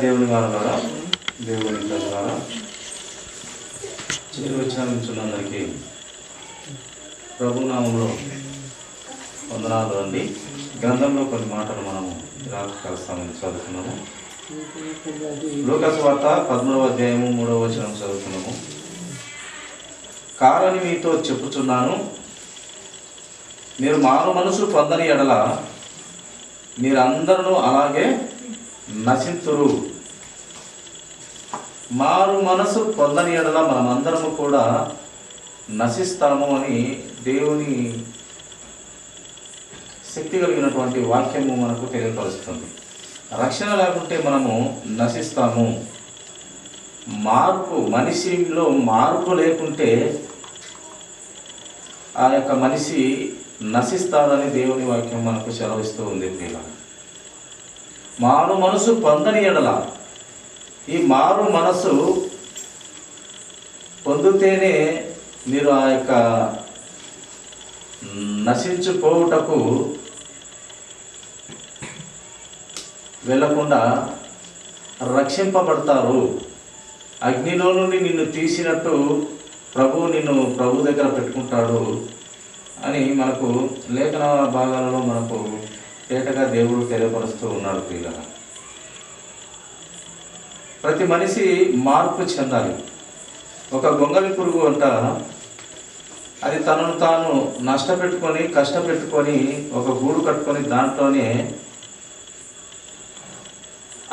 దేవుని వారలారా, దేవుని ద్వారా చేరి వచ్చినందుకు ప్రభునామంలో వందనాలు అండి. గ్రంథంలో కొన్ని మాటలు మనము కలుస్తామని చదువుతున్నాము. లూకాసు వార్త 13వ అధ్యాయము 3వ వచనం చదువుతున్నాము. కారని మీతో చెప్పుచున్నాను, మీరు మారు మనసు పొందని ఎడల మీరందరూ అలాగే నశింతురు. మారు మనసు పొందని ఎడల మనమందరము కూడా నశిస్తాము అని దేవుని శక్తి కలిగినటువంటి వాక్యము మనకు తెలియపరుస్తుంది. రక్షణ లేకుంటే మనము నశిస్తాము. మనిషిలో మార్పు లేకుంటే ఆ యొక్క మనిషి నశిస్తాడని దేవుని వాక్యం మనకు సెలవిస్తూ ఉంది. మారు మనసు పొందని ఎడల, ఈ మారు మనసు పొందితేనే మీరు ఆ యొక్క నశించిపోవుటకు వెళ్ళకుండా రక్షింపబడతారు. అగ్నిలో నుండి నిన్ను తీసినట్టు నిన్ను ప్రభు దగ్గర పెట్టుకుంటాడు అని మనకు లేఖన భాగాలలో మనకు తేటగా దేవుడు తెలియపరుస్తూ ఉన్నాడు. ప్రియులారా, ప్రతి మనిషి మార్పు చెందాలి. ఒక గొంగళి పురుగు అంట, అది తనను తాను నష్టపెట్టుకొని కష్టపెట్టుకొని ఒక గూడు కట్టుకొని దాంట్లోనే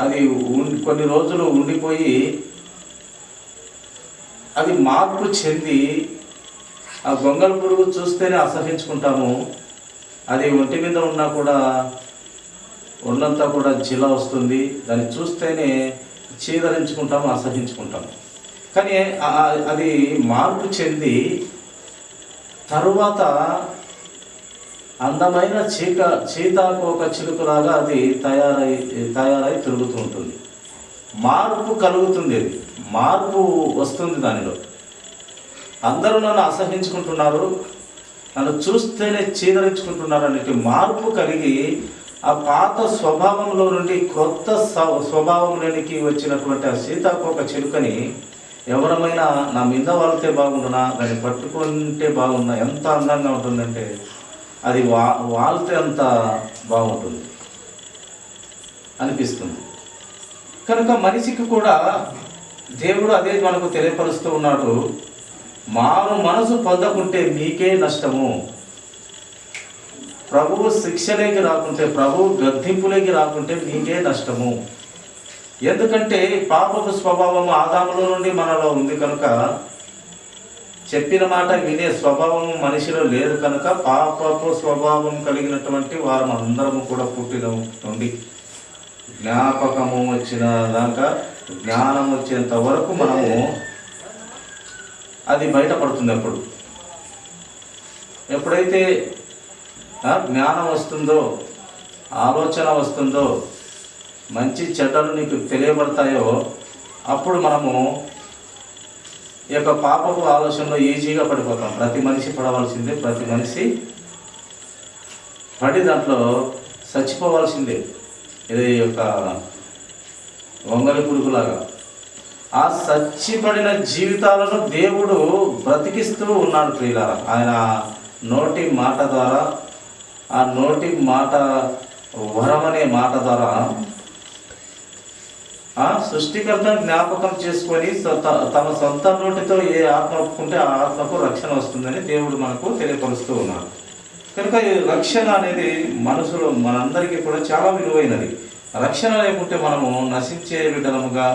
అది కొన్ని రోజులు ఉండిపోయి అది మార్పు చెంది, ఆ గొంగళి పురుగు చూస్తేనే అసహించుకుంటాము. అది ఒంటి మీద ఉన్నా కూడా ఒళ్ళంతా కూడా జిల వస్తుంది. దాన్ని చూస్తేనే చీదరించుకుంటాము, అసహించుకుంటాము. కానీ అది మార్పు చెంది తరువాత అందమైన చీతాకోక చిలుకలాగా అది తయారై తిరుగుతూ ఉంటుంది. మార్పు కలుగుతుంది, అది మార్పు వస్తుంది. దానిలో అందరూ నన్ను అసహించుకుంటున్నారు, నన్ను చూస్తేనే చీదరించుకుంటున్నారు అనే మార్పు కలిగి ఆ పాత స్వభావంలో నుండి కొత్త స్వభావంలోనికి వచ్చినటువంటి ఆ సీతాకోక చిలుకని ఎవరమైనా నా మీద వాళ్తే బాగుండునా, దాన్ని పట్టుకుంటే బాగున్నా, ఎంత అందంగా ఉంటుందంటే అది వాళ్తే అంత బాగుంటుంది అనిపిస్తుంది. కనుక మనిషికి కూడా దేవుడు అదే మనకు తెలియపరుస్తూ ఉన్నాడు. మారు మనసు పొందకుంటే మీకే నష్టము. ప్రభువు శిక్షలోకి రాకుంటే, ప్రభువు గద్దింపులోకి రాకుంటే మీకే నష్టము. ఎందుకంటే పాపపు స్వభావం ఆదాములో నుండి మనలో ఉంది కనుక, చెప్పిన మాట వినే స్వభావం మనిషిలో లేదు కనుక, పాపపు స్వభావం కలిగినటువంటి వారు అందరము కూడా పుట్టిన నుండి జ్ఞాపకము వచ్చిన దాకా, జ్ఞానం వచ్చేంత వరకు మనము అది బయటపడుతుంది. ఎప్పుడైతే జ్ఞానం వస్తుందో, ఆలోచన వస్తుందో, మంచి చెడ్డలు నీకు తెలియబడతాయో, అప్పుడు మనము ఈ యొక్క పాపపు ఆలోచనలో ఈజీగా పడిపోతాం. ప్రతి మనిషి పడవలసిందే, ప్రతి మనిషి పడి దాంట్లో చచ్చిపోవాల్సిందే. ఇది యొక్క వంగలి పురుగులాగా ఆ చచ్చిపడిన జీవితాలను దేవుడు బ్రతికిస్తూ ఉన్నాడు. ప్రియులారా, ఆయన నోటి మాట ద్వారా, ఆ నోటి మాట వరం అనే మాట ద్వారా సృష్టికర్త జ్ఞాపకం చేసుకొని తమ సొంత నోటితో ఏ ఆత్మ ఒప్పుకుంటే ఆ ఆత్మకు రక్షణ వస్తుందని దేవుడు మనకు తెలియపరుస్తూ ఉన్నాడు. కనుక ఈ రక్షణ అనేది మనసులో మనందరికీ కూడా చాలా విలువైనది. రక్షణ లేకుంటే మనము నశించే బిడ్డలముగా,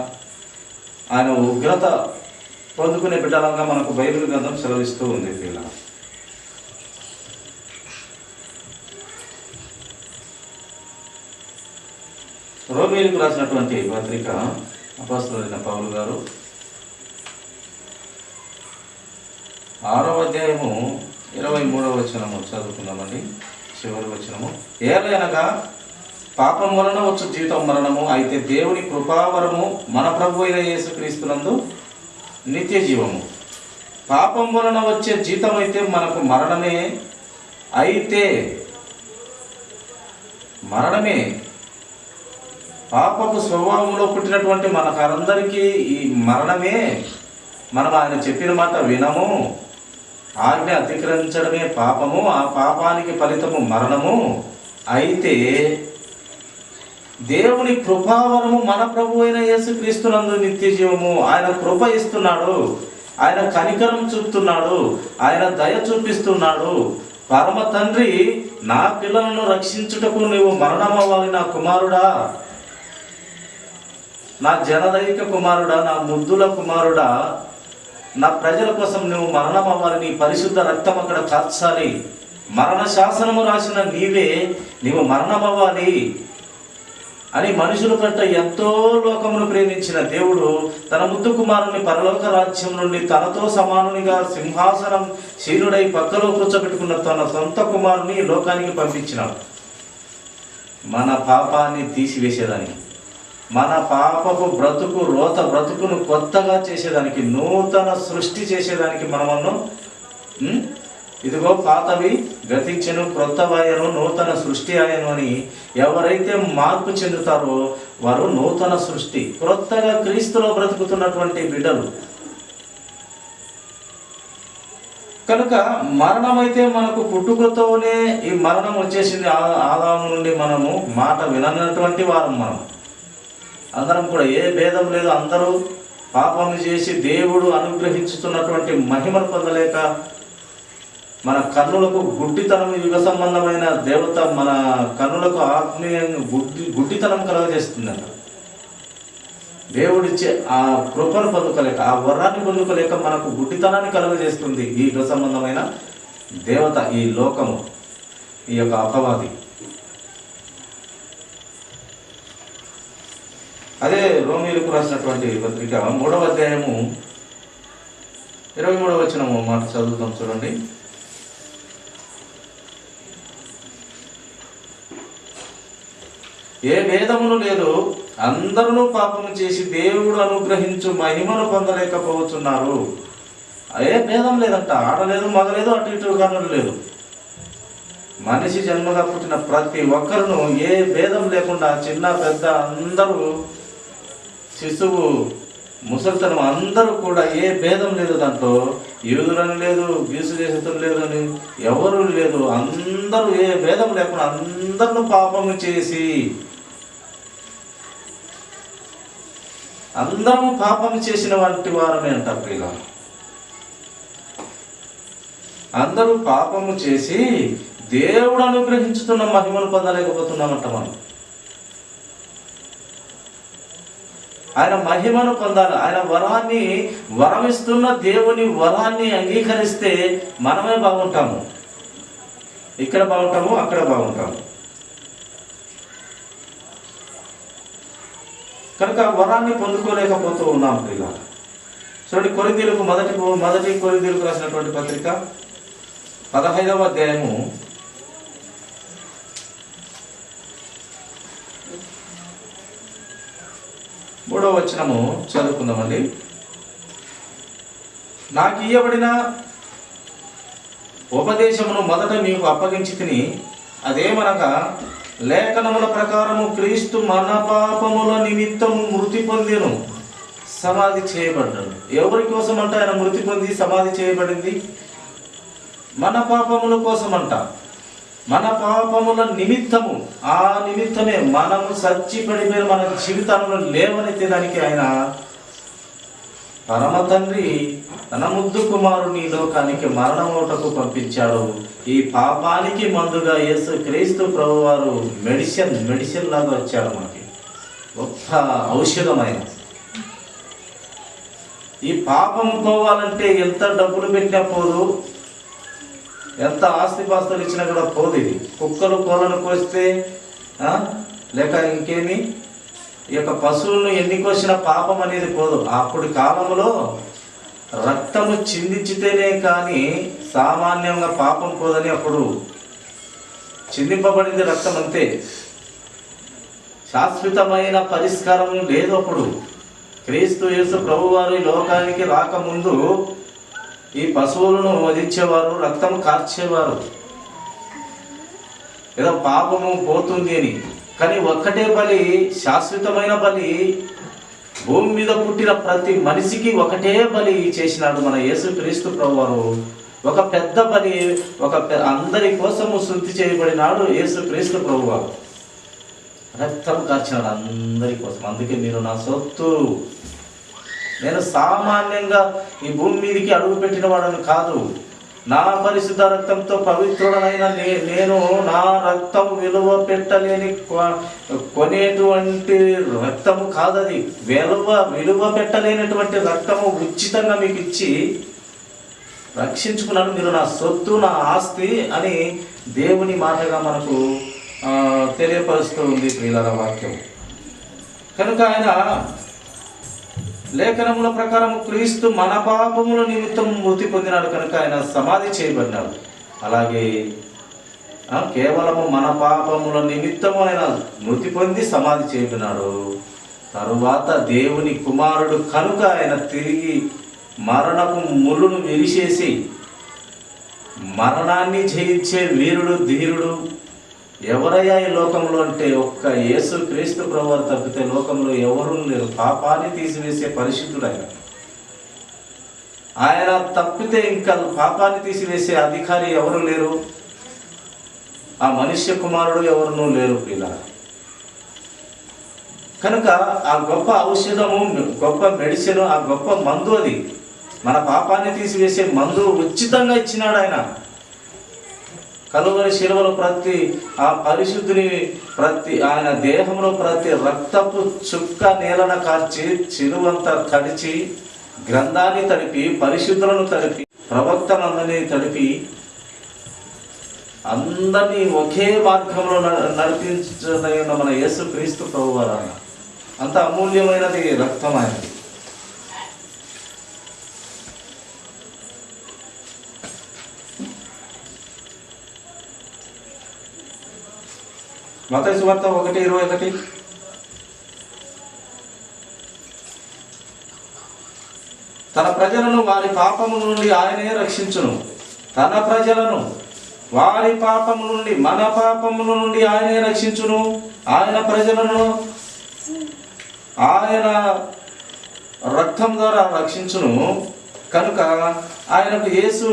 ఆయన ఉగ్రత పొందుకునే బిడ్డలంగా మనకు బైబిల్ గ్రంథం సెలవిస్తూ ఉంది. పిల్లల రోమీయులకు రాసినటువంటి పత్రిక అపోస్తలుడైన పౌలు గారు 6వ అధ్యాయము 23వ వచనము చదువుకుందామండి. చివరి వచనము, ఏలయనగా పాపం వలన వచ్చు జీవితం మరణము, అయితే దేవుని కృపావరము మన ప్రభు అయిన యేసుక్రీస్తునందు నిత్య జీవము. పాపం వలన వచ్చే జీతం అయితే మనకు మరణమే, అయితే మరణమే పాపపు స్వభావంలో పుట్టినటువంటి మనకందరికీ ఈ మరణమే, మనం ఆయన చెప్పిన మాట వినము, ఆజ్ఞ అతిక్రమించడమే పాపము, ఆ పాపానికి ఫలితము మరణము. అయితే దేవుని కృపావరము మన ప్రభు అయిన యేసుక్రీస్తునందు నిత్య జీవము. ఆయన కృప ఇస్తున్నాడు, ఆయన కనికరం చూపుతున్నాడు, ఆయన దయ చూపిస్తున్నాడు. పరమ తండ్రి, నా పిల్లలను రక్షించుటకు నీవు మరణమవ్వాలి నా కుమారుడా, నా జనదైక కుమారుడా, నా ముద్దుల కుమారుడా, నా ప్రజల కోసం నువ్వు మరణం అవ్వాలి, నీ పరిశుద్ధ రక్తం అక్కడ కార్చాలి, మరణ శాసనము రాసిన నీవు మరణం అవ్వాలి అని మనుషుల పట్ల ఎంతో లోకమును ప్రేమించిన దేవుడు తన ముద్దు కుమారుని పరలోక రాజ్యం నుండి తనతో సమానునిగా సింహాసనం శీనుడై పక్కలో కూర్చోబెట్టుకున్న తన సొంత కుమారుని లోకానికి పంపించినాడు. మన పాపాన్ని తీసివేసేదానికి, మన పాపపు బ్రతుకు రోత బ్రతుకును కొత్తగా చేసేదానికి, నూతన సృష్టి చేసేదానికి మనమను ఇదిగో పాతవి గతించెను, క్రొత్తవాయను, నూతన సృష్టి ఆయను అని ఎవరైతే మార్పు చెందుతారో వారు నూతన సృష్టి, క్రొత్తగా క్రీస్తులో బ్రతుకుతున్నటువంటి బిడ్డలు. కనుక మరణమైతే మనకు పుట్టుకతోనే ఈ మరణం వచ్చేసింది. ఆదాము నుండి మనము మాట విననటువంటి వారం మనం అందరం కూడా, ఏ భేదం లేదు, అందరూ పాపం చేసి దేవుడు అనుగ్రహించుతున్నటువంటి మహిమను పొందలేక మన కన్నులకు గుడ్డితనం, యుగ సంబంధమైన దేవత మన కన్నులకు ఆత్మీయంగా గుడ్డితనం కలగజేస్తుందట. దేవుడిచ్చే ఆ కృపను పొందుకోలేక, ఆ వరాన్ని పొందుకోలేక మనకు గుడ్డితనాన్ని కలగజేస్తుంది ఈ యుగ సంబంధమైన దేవత, ఈ లోకము, ఈ యొక్క అపవాది. అదే రోమీయులకు రాసినటువంటి పత్రిక 3వ అధ్యాయము 23వ వచనము మాట చదువుతాం చూడండి. ఏ భేదమును లేదు, అందరూ పాపము చేసి దేవుడు అనుగ్రహించు మహిమను పొందలేకపోతున్నారు. ఏ భేదం లేదంట, ఆడలేదు, మగలేదు, అటు ఇటు కన్నులు లేదు. మనిషి జన్మగా పుట్టిన ప్రతి ఒక్కరును ఏ భేదం లేకుండా, చిన్న పెద్ద అందరూ, శిశువు ముసలితనం అందరూ కూడా ఏ భేదం లేదు. దాంట్లో యూదులని లేదు, గీసు దేశతులు లేదని ఎవరు లేదు. అందరూ ఏ భేదం లేకుండా అందరూ పాపము చేసి, అందరము పాపము చేసిన వంటి వారమే అంట ప్రియుల. అందరూ పాపము చేసి దేవుడు అనుగ్రహించుతున్న మహిమను పొందలేకపోతున్నామంట మనం. ఆయన మహిమను పొందాలి. ఆయన వరమిస్తున్న దేవుని వరాన్ని అంగీకరిస్తే మనమే బాగుంటాము. ఇక్కడ బాగుంటాము, అక్కడ బాగుంటాము. కనుక వరాన్ని పొందుకోలేకపోతూ ఉన్నాం ప్రియుల. చూడండి, మొదటి కొరింథీయులకు రాసినటువంటి పత్రిక 15వ అధ్యాయము 3వ వచనము చదువుకుందామండి. నాకు ఇయ్యబడిన ఉపదేశమును మొదట మీకు అప్పగించి తిని, అదేమనగా లేఖనముల ప్రకారము క్రీస్తు మన పాపముల నిమిత్తము మృతి పొందెను, సమాధి చేయబడ్డాడు. ఎవరి కోసం అంట ఆయన మృతి పొంది సమాధి చేయబడింది? మన పాపముల కోసమంట, మన పాపముల నిమిత్తము. ఆ నిమిత్తమే మనము సచ్చిపడిపోయిన మన జీవితంలో లేవనెత్తడానికి ఆయన పరమ తండ్రి తన ముద్దు కుమారుని లోకానికి మరణమోటకు పంపించాడు. ఈ పాపానికి మందుగా యేసు క్రీస్తు ప్రభువారు మెడిసిన్ లాగా వచ్చాడు. మనకి గొప్ప ఔషధమైన ఈ పాపం పోవాలంటే ఎంత డబ్బులు పెట్టినా పోదు, ఎంత ఆస్తిపాస్తులు ఇచ్చినా కూడా పోదు. ఇది కుక్కలు కోళ్ళను కోస్తే లేక ఇంకేమి, ఈ యొక్క పశువులను ఎన్ని కోసినా పాపం అనేది పోదు. అప్పటి కాలంలో రక్తము చిందించితేనే కానీ సామాన్యంగా పాపం పోదని అప్పుడు చిందింపబడింది రక్తం, అంతే. శాశ్వతమైన పరిష్కారం లేదు. అప్పుడు క్రీస్తు యేసు ప్రభువారు లోకానికి రాకముందు ఈ పశువులను వధించేవారు, రక్తం కార్చేవారు. ఏదో పాపము పోతుంది అని. కానీ ఒక్కటే బలి, శాశ్వతమైన బలి. భూమి మీద పుట్టిన ప్రతి మనిషికి ఒకటే బలి చేసినాడు మన యేసుక్రీస్తు ప్రభువారు. ఒక పెద్ద బలి, అందరి కోసము శుద్ధి చేయబడినాడు యేసుక్రీస్తు ప్రభువారు. రక్తం కార్చినాడు అందరి కోసం. అందుకే మీరు నా సొత్తు. నేను సామాన్యంగా ఈ భూమి మీదకి అడుగు పెట్టిన వాడని కాదు. నా పరిశుద్ధ రక్తంతో పవిత్రుడనైన నేను నా రక్తం విలువ పెట్టలేని కొనేటువంటి రక్తము కాదది. విలువ పెట్టలేనటువంటి రక్తము ఉచితంగా మీకు ఇచ్చి రక్షించుకున్నాను. మీరు నా సొత్తు, నా ఆస్తి అని దేవుని మాటగా మనకు తెలియపరుస్తూ ఉంది ప్రియులారా వాక్యం. కనుక ఆయన లేఖనముల ప్రకారం క్రీస్తు మన పాపముల నిమిత్తం మృతి పొందినాడు కనుక ఆయన సమాధి చేయబడినాడు. అలాగే కేవలము మన పాపముల నిమిత్తము ఆయన మృతి పొంది సమాధి చేయబడినాడు. తరువాత దేవుని కుమారుడు కనుక ఆయన తిరిగి మరణపు ముళ్ళును విరిచేసి మరణాన్ని జయించే వీరుడు, ధీరుడు ఎవరయ్యా ఈ లోకంలో అంటే ఒక్క యేసుక్రీస్తు ప్రభువారు తప్పితే లోకంలో ఎవరూ లేరు. పాపాన్ని తీసివేసే పరిశుద్ధుడు ఆయన. ఆయన తప్పితే ఇంకా పాపాన్ని తీసివేసే అధికారి ఎవరు లేరు. ఆ మనుష్య కుమారుడు ఎవరునూ లేరు ఇలా. కనుక ఆ గొప్ప ఔషధము, గొప్ప మెడిసిన్, ఆ గొప్ప మందు, అది మన పాపాన్ని తీసివేసే మందు ఉచితంగా ఇచ్చినాడు ఆయన. కలువరి శిలువలో ప్రతి ఆ పరిశుద్ధిని, ఆయన దేహంలో ప్రతి రక్తపు చుక్క నేలన కార్చి, శిలువంతా తడిచి, గ్రంథాన్ని తడిపి, పరిశుద్ధులను తడిపి, ప్రవక్తలందరినీ తడిపి, అందరినీ ఒకే మార్గంలో నడిపించిన మన యేసుక్రీస్తు ప్రభువారు. అంత అమూల్యమైనది రక్తం ఆయనది. మత్తయి సువార్త 1:21. తన ప్రజలను వారి పాపముల నుండి ఆయనే రక్షించును. తన ప్రజలను వారి పాపముల నుండి, మన పాపముల నుండి ఆయనే రక్షించును. ఆయన ప్రజలను ఆయన రక్తం ద్వారా రక్షించును. కనుక ఆయనకు యేసు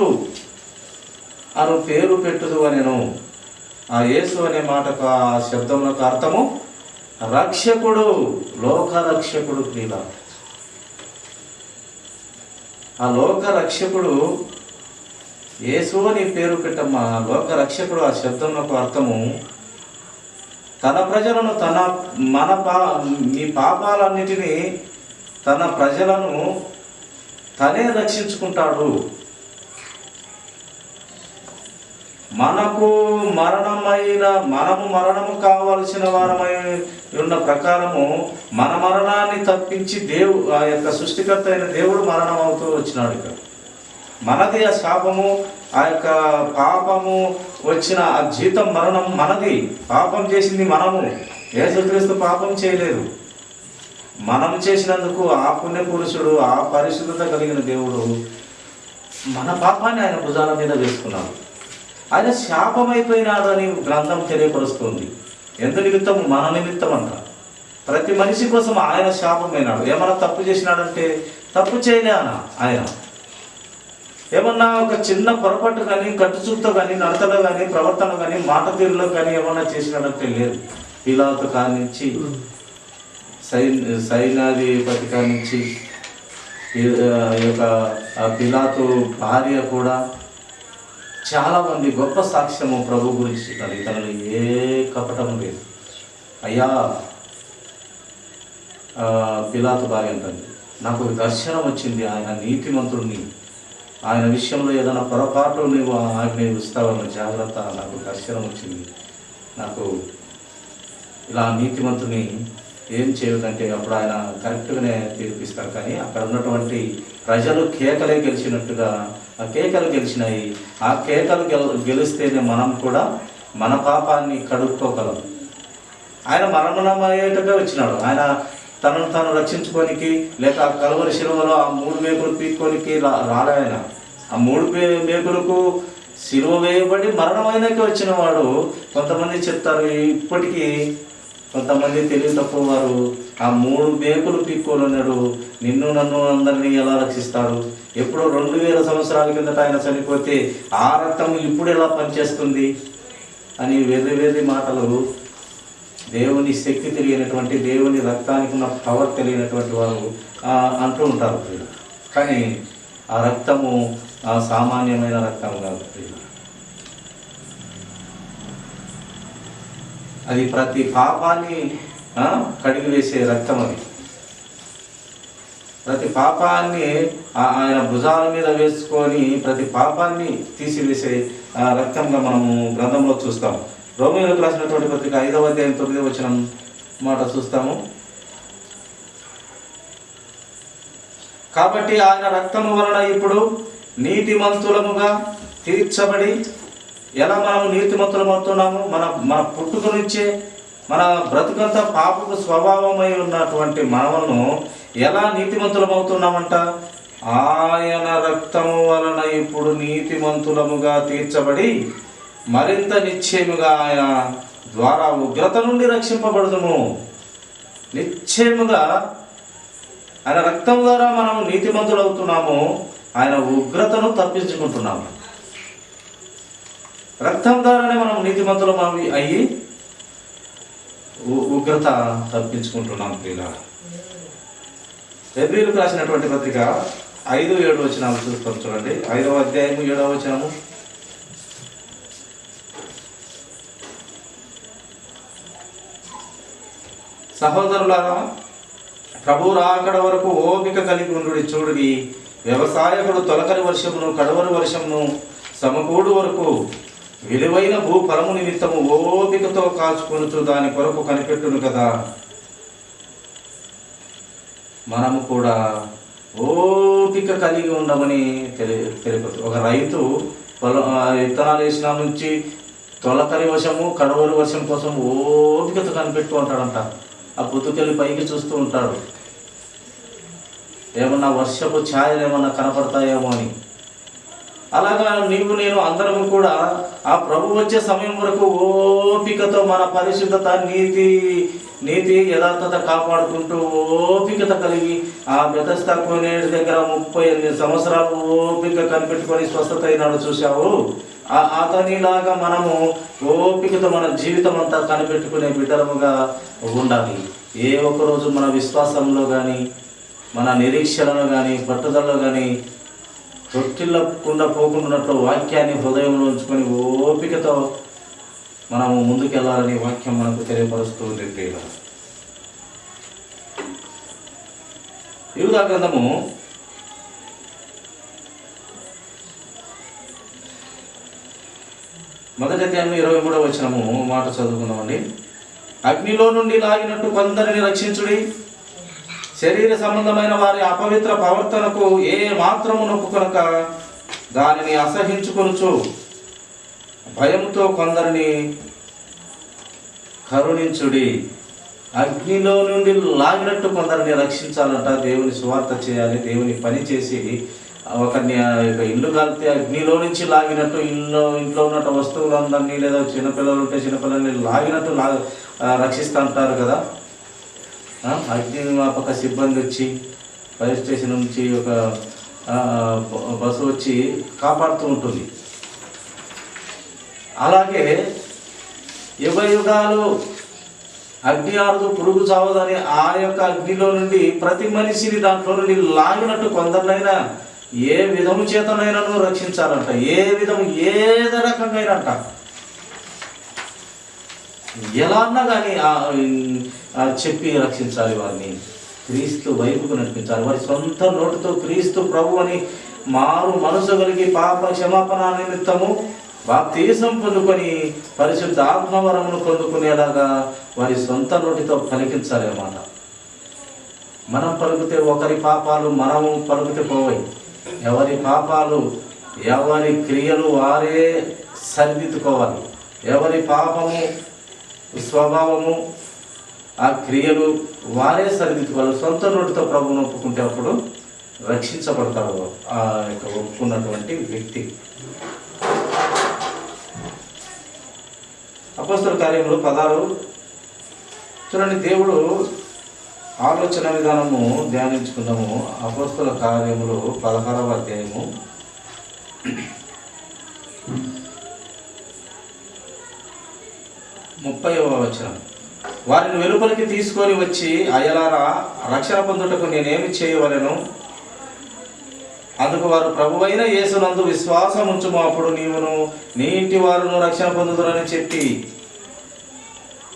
అను పేరు పెట్టుదు అనేను. ఆ యేసు అనే మాటకు, ఆ శబ్దంలో అర్థము రక్షకుడు, లోక రక్షకుడు. ప్రియుల, ఆ లోక రక్షకుడు యేసు అని పేరు పెట్టమ్మా. లోక రక్షకుడు ఆ శబ్దంలో అర్థము తన ప్రజలను, మీ పాపాలన్నిటినీ, తన ప్రజలను తనే రక్షించుకుంటాడు. మనము మరణము కావలసిన వారమై ఉన్న ప్రకారము మన మరణాన్ని తప్పించి ఆ యొక్క సృష్టికర్త అయిన దేవుడు మరణం అవుతూ వచ్చినాడు. ఇక్కడ మనది ఆ శాపము, ఆ యొక్క పాపము వచ్చిన ఆ జీతం మరణం మనది. పాపం చేసింది మనము. యేసుక్రీస్తు పాపం చేయలేదు. మనం చేసినందుకు ఆ పుణ్య పురుషుడు, ఆ పరిశుద్ధత కలిగిన దేవుడు మన పాపాన్ని ఆయన భుజాల మీద వేసుకున్నాడు. ఆయన శాపమైపోయినాడు అని గ్రంథం తెలియపరుస్తుంది. ఎందు నిమిత్తం? మన నిమిత్తం అంట. ప్రతి మనిషి కోసం ఆయన శాపమైనాడు. ఏమన్నా తప్పు చేసినాడంటే తప్పు చేయలే ఆయన. ఏమన్నా ఒక చిన్న పొరపాటు కానీ, కట్టుచూపుతో కానీ, నడతలో కానీ, ప్రవర్తన కానీ, మాట తీరులో కానీ ఏమన్నా చేసినాడంటే లేదు. పిలాతు కానించి, సైన్యాధిపతి కానించి, ఈ యొక్క పిలాతు భార్య కూడా చాలామంది గొప్ప సాక్ష్యము ప్రభు గురించి తనలో ఏ కపటం లేదు. అయ్యా, పిలాతు భార్య అంటుంది, నాకు దర్శనం వచ్చింది, ఆయన నీతిమంతుడిని, ఆయన విషయంలో ఏదైనా పొరపాటు నువ్వు ఆజ్ఞ ఇస్తావన్న జాగ్రత్త, నాకు దర్శనం వచ్చింది, నాకు ఇలా నీతిమంతుని ఏం చేయదంటే అప్పుడు ఆయన కరెక్ట్గానే తీర్పిస్తారు. కానీ అక్కడ ఉన్నటువంటి ప్రజలు కేకలే గెలిచినట్టుగా ఆ కేకలు గెలిచినాయి. ఆ కేకలు గెలిస్తేనే మనం కూడా మన పాపాన్ని కడుక్కోగలం. ఆయన మరణమయ్యేటగా వచ్చినాడు. ఆయన తనను తాను రక్షించుకోనికి, లేక ఆ కలువరి శిలువలో ఆ 3 మేకులు పీక్కోనికి రాలే. ఆయన ఆ 3 మేకులకు శిలువ వేయబడి మరణమైనాకే వచ్చిన వాడు. కొంతమంది చెప్తారు, ఇప్పటికీ కొంతమంది తెలివి తక్కువ వారు ఆ 3 మేకులు పిక్కోలున్నాడు, నిన్ను నన్ను అందరినీ ఎలా రక్షిస్తాడు, ఎప్పుడో 2000 సంవత్సరాల కిందట ఆయన చనిపోతే ఆ రక్తం ఇప్పుడు ఎలా పనిచేస్తుంది అని వేరే మాటలు దేవుని శక్తి తెలియనటువంటి, దేవుని రక్తానికి ఉన్న పవర్ తెలియనటువంటి వారు అంటూ ఉంటారు. కానీ ఆ రక్తము సామాన్యమైన రక్తం కాదు. అది ప్రతి పాపాన్ని కడిగి వేసే రక్తం. అది ప్రతి పాపాన్ని ఆయన భుజాల మీద వేసుకొని ప్రతి పాపాన్ని తీసివేసే రక్తంగా మనము గ్రంథంలో చూస్తాము. రోమీయులకు రాసినటువంటి పత్రిక 5వ అధ్యాయం 9వ వచనం మాట చూస్తాము. కాబట్టి ఆయన రక్తము వలన ఇప్పుడు నీతిమంతులముగా తీర్చబడి, ఎలా మనము నీతిమంతులమవుతున్నాము? మన పుట్టుక నుంచే మన బ్రతుకంతా పాపపు స్వభావమై ఉన్నటువంటి మనలను ఎలా నీతిమంతులమవుతున్నామంట? ఆయన రక్తము వలన ఇప్పుడు నీతిమంతులముగా తీర్చబడి మరింత నిశ్చయముగా ఆయన ద్వారా ఉగ్రత నుండి రక్షింపబడుదుము. నిశ్చయముగా ఆయన రక్తం ద్వారా మనం నీతిమంతులు అవుతున్నాము, ఆయన ఉగ్రతను తప్పించుకుంటున్నాము. రక్తం ద్వారానే మనం నీతిమంతులు అయ్యి ఉగ్రత తప్పించుకుంటున్నాం. ప్రియులారా, హెబ్రీయులకు రాసినటువంటి పత్రిక 5-7 వచనాలు చూస్తాం. చూడండి, 5వ అధ్యాయము 7వ వచనము. సహోదరులారా, ప్రభు రాకడ వరకు ఓపిక కలిగి ఉండుడి. చూడుడి, వ్యవసాయకుడు తొలకరి వర్షమును కడవరి వర్షమును సమకూడు వరకు విలువైన భూఫలము నిమిత్తము ఓపికతో కాచుకొనుచు దాని కొరకు కనిపెట్టును కదా. మనము కూడా ఓపిక కలిగి ఉండమని తెలియదు. ఒక రైతు విత్తనాలు వేసిన నుంచి తొలకరి వర్షము కడవరి వర్షం కోసం ఓపికతో కనిపెట్టు ఉంటాడంట. ఆ పుతుకెళ్ళి పైకి చూస్తూ ఉంటాడు, ఏమన్నా వర్షపు ఛాయలు ఏమన్నా కనపడతాయేమో అని. అలాగా నీవు నేను అందరము కూడా ఆ ప్రభు వచ్చే సమయం వరకు ఓపికతో మన పరిశుద్ధత, నీతి యథార్థత కాపాడుకుంటూ ఓపికత కలిగి ఆ బెతస్తా కోనేటి దగ్గర 38 సంవత్సరాలు ఓపిక కనిపెట్టుకొని స్వస్థత అయినాడు చూశావు. అతనిలాగా మనము ఓపికతో మన జీవితం అంతా కనిపెట్టుకునే బిడ్డలముగా ఉండాలి. ఏ ఒక్కరోజు మన విశ్వాసంలో కానీ మన నిరీక్షణలో కానీ పట్టుదలలో కానీ తొట్టిల్లకుండా పోకుండాన్నట్లు వాక్యాన్ని హృదయంలో ఉంచుకొని ఓపికతో మనము ముందుకెళ్ళాలని వాక్యం మనకు తెలియపరుస్తూ ఉంది. యూదా గ్రంథము 1వ అధ్యాయం 23వ వచనము మాట చదువుకుందామండి. అగ్నిలో నుండి లాగినట్టు కొందరిని రక్షించుడి. శరీర సంబంధమైన వారి అపవిత్ర ప్రవర్తనకు ఏ మాత్రము నొప్పుకొనక దానిని అసహించుకొనుచు భయముతో కొందరిని కరుణించుడి. అగ్నిలో నుండి లాగినట్టు కొందరిని రక్షించాలంట. దేవుని సువార్త చేయాలి, దేవుని పని చేసి ఒకరిని ఇల్లు కలిపితే అగ్నిలో నుంచి లాగినట్టు ఇంట్లో ఉన్న వస్తువులందరినీ లేదా చిన్నపిల్లలు ఉంటే చిన్నపిల్లల్ని లాగినట్టు రక్షిస్తూ ఉంటారు కదా. అగ్నిమాపక సిబ్బంది వచ్చి ఫైర్ స్టేషన్ నుంచి ఒక బస్సు వచ్చి కాపాడుతూ ఉంటుంది. అలాగే యుగాలు అగ్ని ఆరదు పురుగు చావదని ఆ యొక్క అగ్నిలో నుండి ప్రతి మనిషిని దాంట్లో నుండి లాగినట్టు కొందరినైనా ఏ విధము చేతనైనా రక్షించాలంట. ఏ రకంగా అంట, ఎలా అన్నా కానీ చెప్పి రక్షించాలి. వారిని క్రీస్తు వైపుకు నడిపించాలి. వారి సొంత నోటితో క్రీస్తు ప్రభు అని మారు మనసు కలిగి పాప క్షమాపణ నిమిత్తము బాప్తీసం పొందుకొని పరిశుద్ధ ఆత్మవరమును పొందుకునేలాగా వారి సొంత నోటితో పలికించాలి అన్నమాట. మనం పలుకుతే ఒకరి పాపాలు మనము పలుకుతే పోవాయి. ఎవరి పాపాలు ఎవరి క్రియలు వారే సరిదిద్దుకోవాలి. ఎవరి పాపము స్వభావము ఆ క్రియలు వారే సరిదిద్దుకోవాలి. సొంత నోటితో ప్రభువును ఒప్పుకుంటే అప్పుడు రక్షించబడతాడు ఆ యొక్క ఒప్పుకున్నటువంటి వ్యక్తి. అపోస్తలుల కార్యములు 16 చూడండి, దేవుడు ఆలోచన విధానము ధ్యానించుకుందాము. అపోస్తల కార్యములు 16వ అధ్యాయము 30వ వచనం. వారిని వెలుపలికి తీసుకొని వచ్చి, అయ్యలారా, రక్షణ పొందుటకు నేనేమి చేయవలెను? అందుకు వారు, ప్రభువైన యేసునందు విశ్వాసం ఉంచుము, అప్పుడు నీవును నీ ఇంటి వారును రక్షణ పొందుదురని చెప్పి.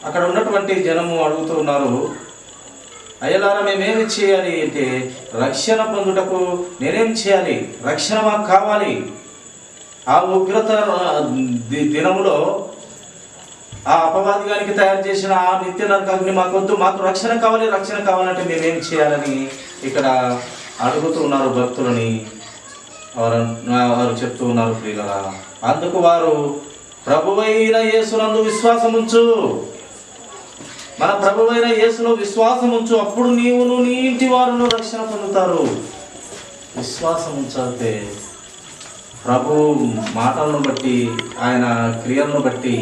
అక్కడ ఉన్నటువంటి జనము అడుగుతూ ఉన్నారు, అయ్యలారా, మేమేమి చేయాలి అంటే, రక్షణ పొందుటకు నేనేం చేయాలి? రక్షణ మాకు కావాలి. ఆ ఉగ్రత దినములో ఆ అపవాదిగానికి తయారు చేసిన ఆ నిత్య నరకాగ్ని మాకొద్దు, మాకు రక్షణ కావాలి. రక్షణ కావాలంటే మేమేం చేయాలని ఇక్కడ అడుగుతూ ఉన్నారు భక్తులని. వారు చెప్తూ ఉన్నారు ప్రియులారా. అందుకు వారు, ప్రభువైన యేసునందు విశ్వాసం ఉంచు, మన ప్రభువైన యేసులో విశ్వాసం ఉంచు, అప్పుడు నీవును నీ ఇంటి వారును రక్షణ పొందుతారు. విశ్వాసం ఉంచాలంటే ప్రభు మాటలను బట్టి, ఆయన క్రియలను బట్టి,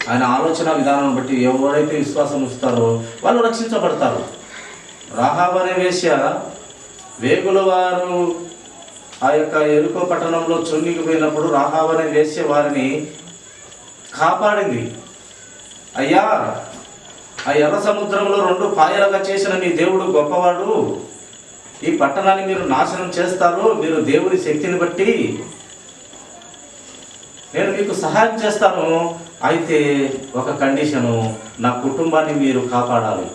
ఆయన ఆలోచన విధానం బట్టి ఎవరైతే విశ్వాసం ఉంచుతారో వాళ్ళు రక్షించబడతారు. రాహాబు అనే వేశ్య, వేగుల వారు ఆ యొక్క ఎరుకో పట్టణంలో చొంగికి పోయినప్పుడు రాహాబు అనే వేశ్య వారిని కాపాడింది. అయ్యా, ఆ ఎర్ర సముద్రంలో 2 పాయలుగా చేసిన మీ దేవుడు గొప్పవాడు, ఈ పట్టణాన్ని మీరు నాశనం చేస్తారు, మీరు దేవుని శక్తిని బట్టి నేను మీకు సహాయం చేస్తాను. అయితే ఒక కండిషను, నా కుటుంబాన్ని మీరు కాపాడాలి.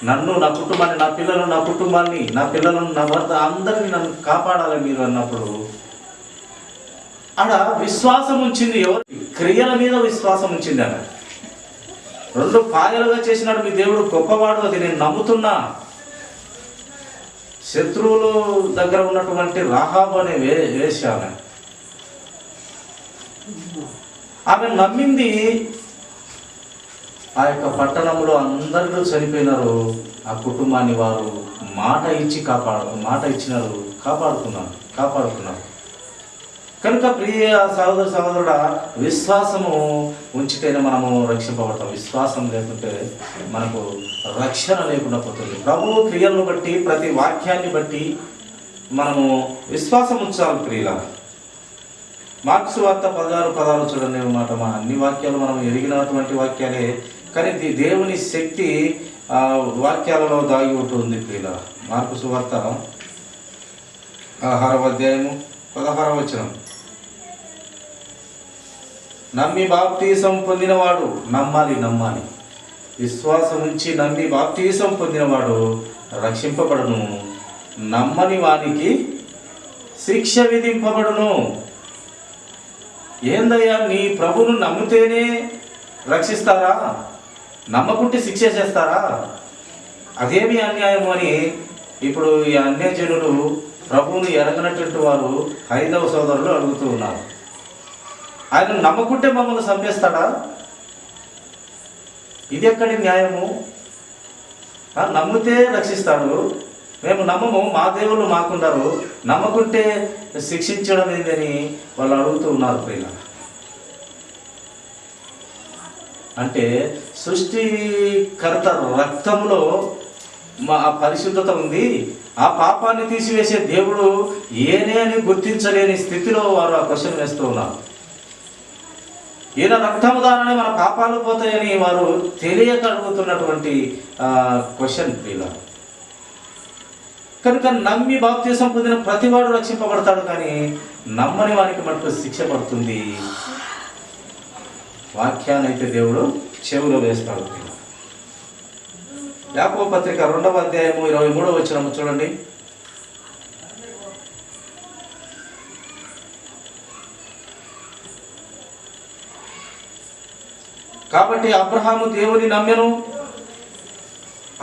నన్ను, నా కుటుంబాన్ని, నా పిల్లలను, నా కుటుంబాన్ని, నా పిల్లలను, నా భర్త అందరినీ నన్ను కాపాడాలి మీరు అన్నప్పుడు ఆడ విశ్వాసం ఉంచింది. ఎవరు? క్రియల మీద విశ్వాసం ఉంచింది. ఆమె 2 పాయలుగా చేసినాడు మీ దేవుడు గొప్పవాడు, అది నేను నమ్ముతున్నా. శత్రువులు దగ్గర ఉన్నటువంటి రాహాబు అనే వేశ్య ఆమె నమ్మింది. ఆ యొక్క పట్టణంలో అందరూ చనిపోయినారు. ఆ కుటుంబాన్ని వారు మాట ఇచ్చినారు, కాపాడుకున్నారు. కనుక ప్రియ సహోదరుడా, విశ్వాసము ఉంచితేనే మనము రక్షింపబడతాం. విశ్వాసం లేకుంటే మనకు రక్షణ లేకుండా పోతుంది. ప్రభు క్రియలను బట్టి, ప్రతి వాక్యాన్ని బట్టి మనము విశ్వాసం ఉంచాలి ప్రియుల. మార్క్స్ వార్త 16 చూడండి మాట. మా అన్ని వాక్యాలు మనం ఎరిగినటువంటి వాక్యాలే, కానీ దేవుని శక్తి వాక్యాలలో దాగి ఉంటుంది ప్రియుల. మార్క్స్ వార్త 6వ అధ్యాయము 16వ వచనం. నమ్మి బాప్తీసం పొందినవాడు, నమ్మాలి, విశ్వాసం ఉంచి నమ్మి బాప్తీసం పొందినవాడు రక్షింపబడును, నమ్మని వానికి శిక్ష విధింపబడును. ఏందయ్యా, నీ ప్రభువును నమ్మితేనే రక్షిస్తారా? నమ్మకుంటే శిక్ష చేస్తారా? అదేమి అన్యాయము అని ఇప్పుడు ఈ అన్యజనులు, ప్రభువును ఎరగనటువంటి వారు, హైందవ సోదరులు అడుగుతూ ఉన్నారు. ఆయన నమ్మకుంటే మమ్మల్ని చంపేస్తాడా? ఇది ఎక్కడి న్యాయము? నమ్మితే రక్షిస్తాడు, మేము నమ్మము, మా దేవుళ్ళు మాకున్నారు, నమ్మకుంటే శిక్షించడం ఏందని వాళ్ళు అడుగుతూ ఉన్నారు ప్రియుల. అంటే సృష్టికర్త రక్తంలో మా పరిశుద్ధత ఉంది. ఆ పాపాన్ని తీసివేసే దేవుడు ఏనే అని గుర్తించలేని స్థితిలో వారు ఆ క్వశ్చన్ వేస్తూ ఉన్నారు. ఈయన రక్తము ద్వారానే మన పాపాలు పోతాయని వారు తెలియక అడుగుతున్నటువంటి క్వశ్చన్ ప్రియుల. కనుక నమ్మి బాప్తీసం పొందిన ప్రతివాడు రక్షింపబడతాడు, కానీ నమ్మని వానికి మటుకు శిక్ష పడుతుంది. వాక్యాన్ని అయితే దేవుడు చెవిలో వేస్తాడు. యాకోబు పత్రిక 2వ అధ్యాయము 23వ వచనము చూడండి. కాబట్టి అబ్రహాము దేవుని నమ్మెను,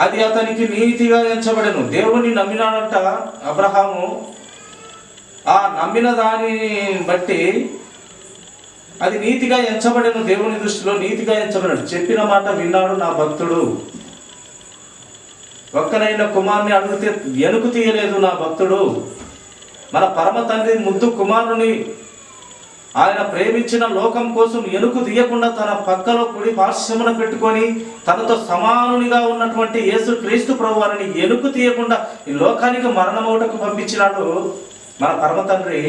అది అతనికి నీతిగా ఎంచబడెను. దేవుని నమ్మినాడంట అబ్రహాము. ఆ నమ్మిన దానిని బట్టి అది నీతిగా ఎంచబడెను, దేవుని దృష్టిలో నీతిగా ఎంచబడను. చెప్పిన మాట విన్నాడు నా భక్తుడు. ఒక్కనైన కుమారుని అడిగితే వెనుకు తీయలేదు నా భక్తుడు. మన పరమ తండ్రి ముద్దు కుమారుని ఆయన ప్రేమించిన లోకం కోసం ఎనుకు తీయకుండా తన పక్కలో కుడి పార్శ్వమున పెట్టుకొని తనతో సమానునిగా ఉన్నటువంటి యేసు క్రీస్తు ప్రభువారిని ఎనుకు తీయకుండా ఈ లోకానికి మరణమౌటకు పంపించినాడు మన పరమ తండ్రి.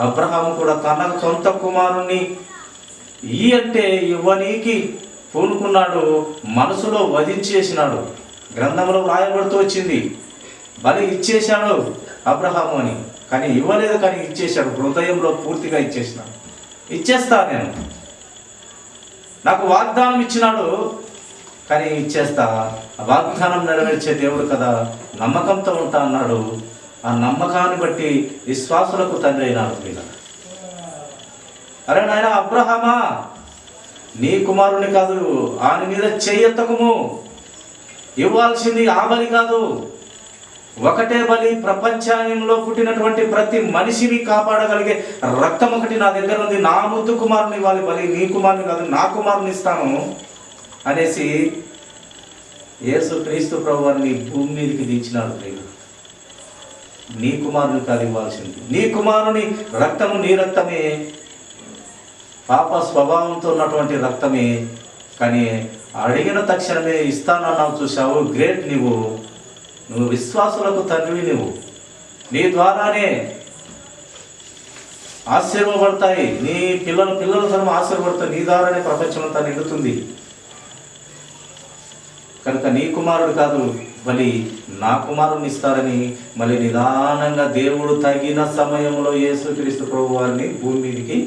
అబ్రహాము కూడా తన సొంత కుమారుణ్ణి అంటే ఇవ్వనీకి పూనుకున్నాడు, మనసులో వధించేసినాడు. గ్రంథంలో వ్రాయబడుతూ వచ్చింది, బలి ఇచ్చేశాడు అబ్రహాము అని. కానీ ఇవ్వలేదు, కానీ ఇచ్చేశాడు. హృదయంలో పూర్తిగా ఇచ్చేసినాడు. ఇచ్చేస్తా నేను, నాకు వాగ్దానం ఇచ్చినాడు కానీ ఇచ్చేస్తా. వాగ్దానం నెరవేర్చే దేవుడు కదా, నమ్మకంతో ఉంటా అన్నాడు. ఆ నమ్మకాన్ని బట్టి విశ్వాసులకు తండ్రి అయినాడు. అరే నాయన అబ్రహామా, నీ కుమారుని కాదు, ఆయన మీద చెయ్యెత్తకము, ఇవ్వాల్సింది ఆ బలి కాదు, ఒకటే బలి. ప్రపంచంలో పుట్టినటువంటి ప్రతి మనిషిని కాపాడగలిగే రక్తం ఒకటి నా దగ్గర ఉంది, నా ముద్దు కుమారుని ఇవ్వాలి బలి, నీ కుమారుని కాదు, నా కుమారుని ఇస్తాను అనేసి యేసు క్రీస్తు ప్రభువారిని భూమి మీదకి దించినాడు దేవుడు. నీ కుమారుని కాదు ఇవ్వాల్సింది, నీ కుమారుని రక్తము, నీ రక్తమే, పాప స్వభావంతో ఉన్నటువంటి రక్తమే. కానీ అడిగిన తక్షణమే ఇస్తానన్నావు. చూసావు, గ్రేట్. నువ్వు విశ్వాసులకు తండ్రివి. నీ ద్వారానే ఆశీర్వబడతాయి, నీ పిల్లల తరం ఆశీర్వబడతాయి, నీ ద్వారానే ప్రపంచం అంతా నిండుతుంది. కనుక నీ కుమారుడు కాదు బలి, నా కుమారుని ఇస్తారని మళ్ళీ నిదానంగా దేవుడు తగిన సమయంలో యేసుక్రీస్తు ప్రభు వారిని భూమి మీదకి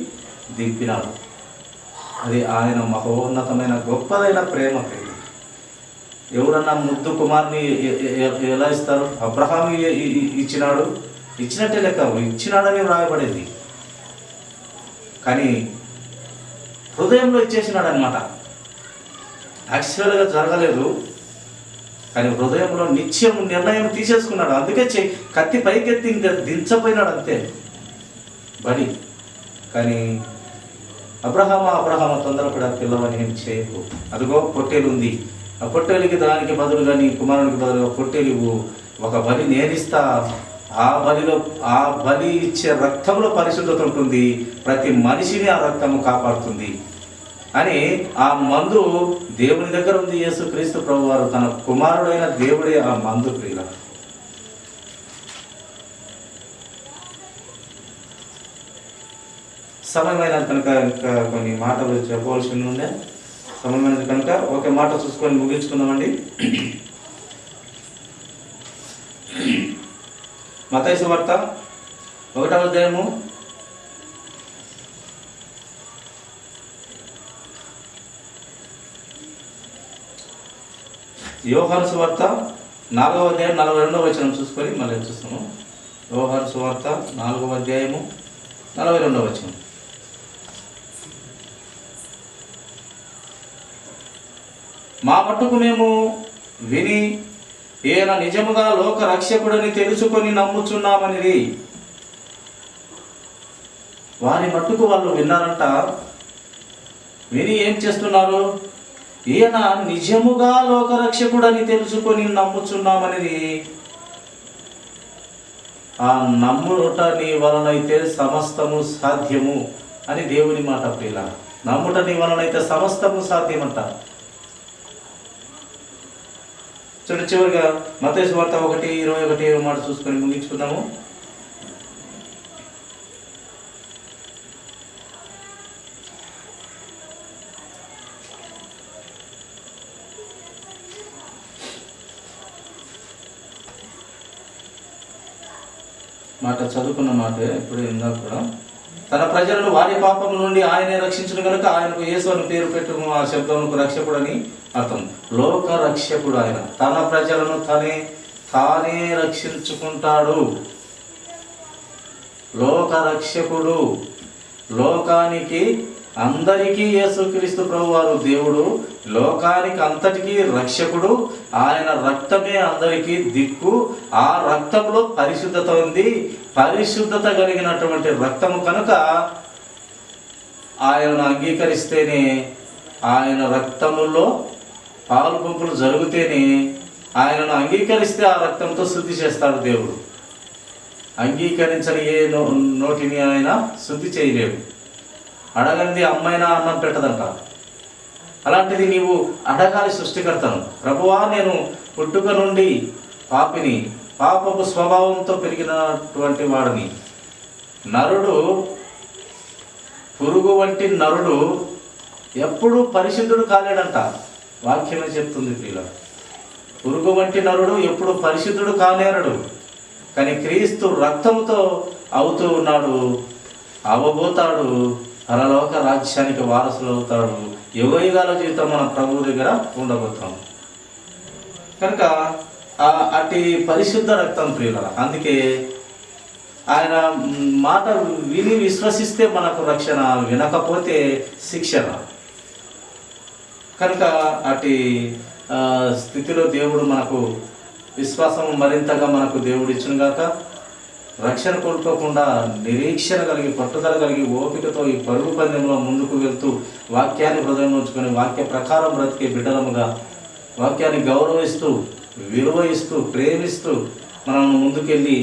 దింపినాడు. అది ఆయన మహోన్నతమైన గొప్పదైన ప్రేమ. ఎవరన్నా ముద్దు కుమారుని ఎలా ఇస్తారు? అబ్రహాము ఇచ్చినాడు, ఇచ్చినట్టే లెక్క, ఇచ్చినాడని వ్రాయబడేది. కానీ హృదయంలో ఇచ్చేసినాడు అనమాట. యాక్చువల్గా జరగలేదు, కానీ హృదయంలో నిత్యం నిర్ణయం తీసేసుకున్నాడు. అందుకే కత్తి పైకెత్తి ఇంకా దించపోయినాడు అంతే బలి. కానీ అబ్రహామా తొందరపడ పిల్లవని ఏం చేయకు, అదిగో పొట్టేలు ఉంది, ఆ పొట్టేలికి దానికి బదులుగా నీ కుమారునికి బదులుగా పొట్టేలు ఒక బలి నేనిస్తా, ఆ బలి ఇచ్చే రక్తంలో పరిశుద్ధత ఉంటుంది, ప్రతి మనిషిని ఆ రక్తము కాపాడుతుంది అని ఆ మందు దేవుని దగ్గర ఉంది. యేసు క్రీస్తు ప్రభు వారు తన కుమారుడైన దేవుడే ఆ మందు. ప్రియుల, సమయమైన కనుక ఇంకా కొన్ని మాటలు చెప్పవలసి ఉండే, సమయమైనది కనుక ఒక మాట చూసుకొని ముగించుకుందామండి. మత్తయి సువార్త 1వ అధ్యాయము 4వ సువార్త 4వ అధ్యాయం 42వ వచనం చూసుకొని మళ్ళీ చూస్తాము. యోహాను సువార్త 4వ అధ్యాయము 42వ వచనం. మా మట్టుకు మేము విని ఈయన నిజముగా లోక రక్షకుడని తెలుసుకొని నమ్ముచున్నామని. వారి మట్టుకు వాళ్ళు విన్నారంట. విని ఏం చేస్తున్నారు? ఈయన నిజముగా లోకరక్షకుడని తెలుసుకొని నమ్ముచున్నామని. ఆ నమ్ముట నీ వలనైతే సమస్తము సాధ్యము అని దేవుని మాట. ప్రియుల, నమ్ముట నీ వలనైతే సమస్తము సాధ్యమంట. చివరిగా మత్తయి సువార్త 1:21 మాట చూసుకొని ముగించుకుందాము. మాట చదువుకున్న మాట ఇప్పుడు ఇందాక కూడా, తన ప్రజలను వారి పాపము నుండి ఆయనే రక్షించును కనుక ఆయనకు యేసు అని పేరు పెట్టును. ఆ శబ్దమునకు రక్షకుడని అర్థం. లోక రక్షకుడు ఆయన. తన ప్రజలను తానే రక్షించుకుంటాడు. లోక రక్షకుడు. లోకానికి అందరికీ యేసుక్రీస్తు ప్రభువారు దేవుడు, లోకానికి అంతటికీ రక్షకుడు. ఆయన రక్తమే అందరికీ దిక్కు. ఆ రక్తంలో పరిశుద్ధత ఉంది. పరిశుద్ధత కలిగినటువంటి రక్తము కనుక ఆయనను అంగీకరిస్తేనే, ఆయన రక్తములో పాలు పంపులు జరిగితేనే, ఆయనను అంగీకరిస్తే ఆ రక్తంతో శుద్ధి చేస్తాడు దేవుడు. అంగీకరించని ఏ నోటిని ఆయన శుద్ధి చేయలేడు. అడగంది అమ్మైనా అన్నం పెట్టదంట. అలాంటిది నీవు అడగాలి సృష్టికర్తను. ప్రభువా, నేను పుట్టుక నుండి పాపిని, పాపపు స్వభావంతో పెరిగినటువంటి వాడిని. నరుడు, పురుగు వంటి నరుడు ఎప్పుడూ పరిశుద్ధుడు కాలేడంట. వాక్యమే చెప్తుంది ప్రియుల. పురుగు వంటి నరుడు ఎప్పుడు పరిశుద్ధుడు కానేరడు. కానీ క్రీస్తు రక్తంతో అవుతూ ఉన్నాడు, అవబోతాడు, పరలోక రాజ్యానికి వారసులు అవుతాడు. యుగయుగాల జీవితం మన ప్రభువు దగ్గర ఉండబోతాం. కనుక అటు పరిశుద్ధ రక్తం ప్రియుల. అందుకే ఆయన మాట విని విశ్వసిస్తే మనకు రక్షణ, వినకపోతే శిక్షణ. కనుక అటు స్థితిలో దేవుడు మనకు విశ్వాసం మరింతగా మనకు దేవుడు ఇచ్చును గాక. రక్షణ కోల్పోకుండా నిరీక్షణ కలిగి, పట్టుదల కలిగి, ఓపికతో ఈ పరుగు పందెంలో ముందుకు వెళ్తూ వాక్యాన్ని హృదయంలో ఉంచుకొని వాక్య ప్రకారం బ్రతికే బిడ్డలముగా, వాక్యాన్ని గౌరవిస్తూ, విలువ ఇస్తూ, ప్రేమిస్తూ మనం ముందుకెళ్ళి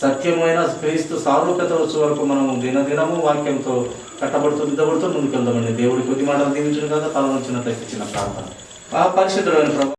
సత్యమైన క్రీస్తు సారూప్యత వచ్చే వరకు మనము దినదినము వాక్యంతో కట్టబడుతూ దిద్దబడుతూ ముందుకెళ్దామండి. దేవుడి కొద్ది మాటలు దీవించును కాక తల వచ్చినట్లయితే చిన్న ప్రార్థన. పరిశుద్ధుడైన ప్రభు